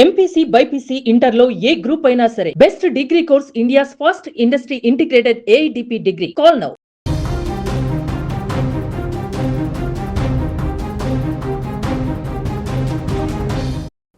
MPC BiPC ఇంటర్లో ఏ group అయినా సరే best degree course India's first industry integrated AITP degree. Call now.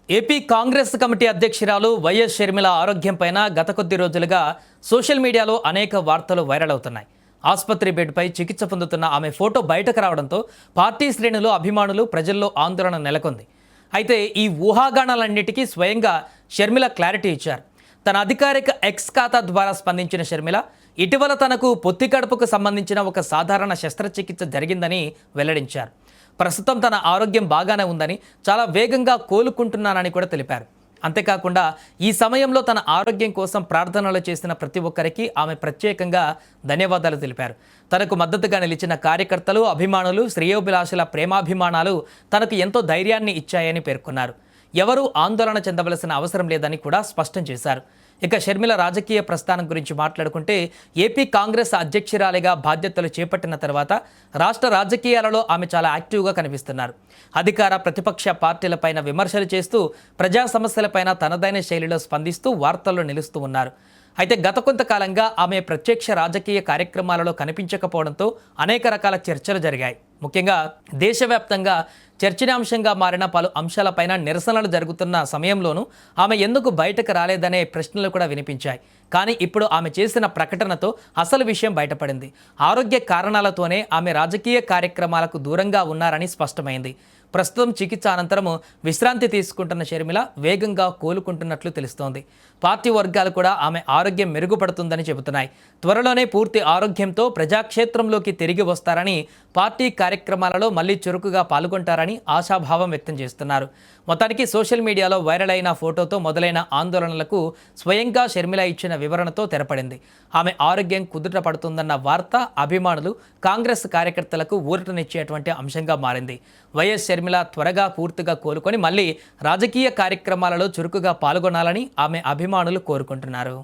AP Congress committee అధ్యక్షురాలు YS Sharmila ఆరోగ్యం పైన గత కొద్ది రోజులుగా సోషల్ మీడియాలో అనేక వార్తలు వైరల్ అవుతున్నాయి. ఆసుపత్రి బెడ్పై చికిత్స పొందుతున్న ఆమె ఫోటో బయటకు రావడంతో పార్టీ శ్రేణులు, అభిమానులు, ప్రజల్లో ఆందోళన నెలకొంది. అయితే ఈ ఊహాగానాలన్నిటికీ స్వయంగా షర్మిల క్లారిటీ ఇచ్చారు. తన అధికారిక ఎక్స్ ఖాతా ద్వారా స్పందించిన షర్మిల ఇటీవల తనకు పొత్తి కడుపుకు సంబంధించిన ఒక సాధారణ శస్త్రచికిత్స జరిగిందని వెల్లడించారు. ప్రస్తుతం తన ఆరోగ్యం బాగానే ఉందని, చాలా వేగంగా కోలుకుంటున్నానని కూడా తెలిపారు. అంతేకాకుండా ఈ సమయంలో తన ఆరోగ్యం కోసం ప్రార్థనలు చేసిన ప్రతి ఒక్కరికి ఆమె ప్రత్యేకంగా ధన్యవాదాలు తెలిపారు. తనకు మద్దతుగా నిలిచిన కార్యకర్తలు, అభిమానులు, శ్రేయోభిలాషుల ప్రేమాభిమానాలు తనకు ఎంతో ధైర్యాన్ని ఇచ్చాయని పేర్కొన్నారు. ఎవరూ ఆందోళన చెందవలసిన అవసరం లేదని కూడా స్పష్టం చేశారు. ఇక షర్మిల రాజకీయ ప్రస్థానం గురించి మాట్లాడుకుంటే, ఏపీ కాంగ్రెస్ అధ్యక్షురాలిగా బాధ్యతలు చేపట్టిన తర్వాత రాష్ట్ర రాజకీయాలలో ఆమె చాలా యాక్టివ్గా కనిపిస్తున్నారు. అధికార, ప్రతిపక్ష పార్టీలపైన విమర్శలు చేస్తూ, ప్రజా సమస్యలపైన తనదైన శైలిలో స్పందిస్తూ వార్తల్లో నిలుస్తూ ఉన్నారు. అయితే గత కొంతకాలంగా ఆమె ప్రత్యక్ష రాజకీయ కార్యక్రమాలలో కనిపించకపోవడంతో అనేక రకాల చర్చలు జరిగాయి. ముఖ్యంగా దేశవ్యాప్తంగా చర్చనీయాంశంగా మారిన పలు అంశాలపైన నిరసనలు జరుగుతున్న సమయంలోనూ ఆమె ఎందుకు బయటకు రాలేదనే ప్రశ్నలు కూడా వినిపించాయి. కానీ ఇప్పుడు ఆమె చేసిన ప్రకటనతో అసలు విషయం బయటపడింది. ఆరోగ్య కారణాలతోనే ఆమె రాజకీయ కార్యక్రమాలకు దూరంగా ఉన్నారని స్పష్టమైంది. ప్రస్తుతం చికిత్స అనంతరము విశ్రాంతి తీసుకుంటున్న షర్మిల వేగంగా కోలుకుంటున్నట్లు తెలుస్తోంది. పార్టీ వర్గాలు కూడా ఆమె ఆరోగ్యం మెరుగుపడుతుందని చెబుతున్నాయి. త్వరలోనే పూర్తి ఆరోగ్యంతో ప్రజాక్షేత్రంలోకి తిరిగి వస్తారని, పార్టీ కార్యక్రమాలలో మళ్లీ చురుకుగా పాల్గొంటారని ఆశాభావం వ్యక్తం చేస్తున్నారు. మొత్తానికి సోషల్ మీడియాలో వైరల్ అయిన ఫోటోతో మొదలైన ఆందోళనలకు స్వయంగా షర్మిల ఇచ్చిన వివరణతో తెరపడింది. ఆమె ఆరోగ్యం కుదుట పడుతుందన్న వార్త అభిమానులు, కాంగ్రెస్ కార్యకర్తలకు ఊరటనిచ్చేటువంటి అంశంగా మారింది. వైఎస్ షర్మిల త్వరగా పూర్తిగా కోలుకొని మళ్ళీ రాజకీయ కార్యక్రమాలలో చురుకుగా పాల్గొనాలని ఆమె అభిమానులు కోరుకుంటున్నారు.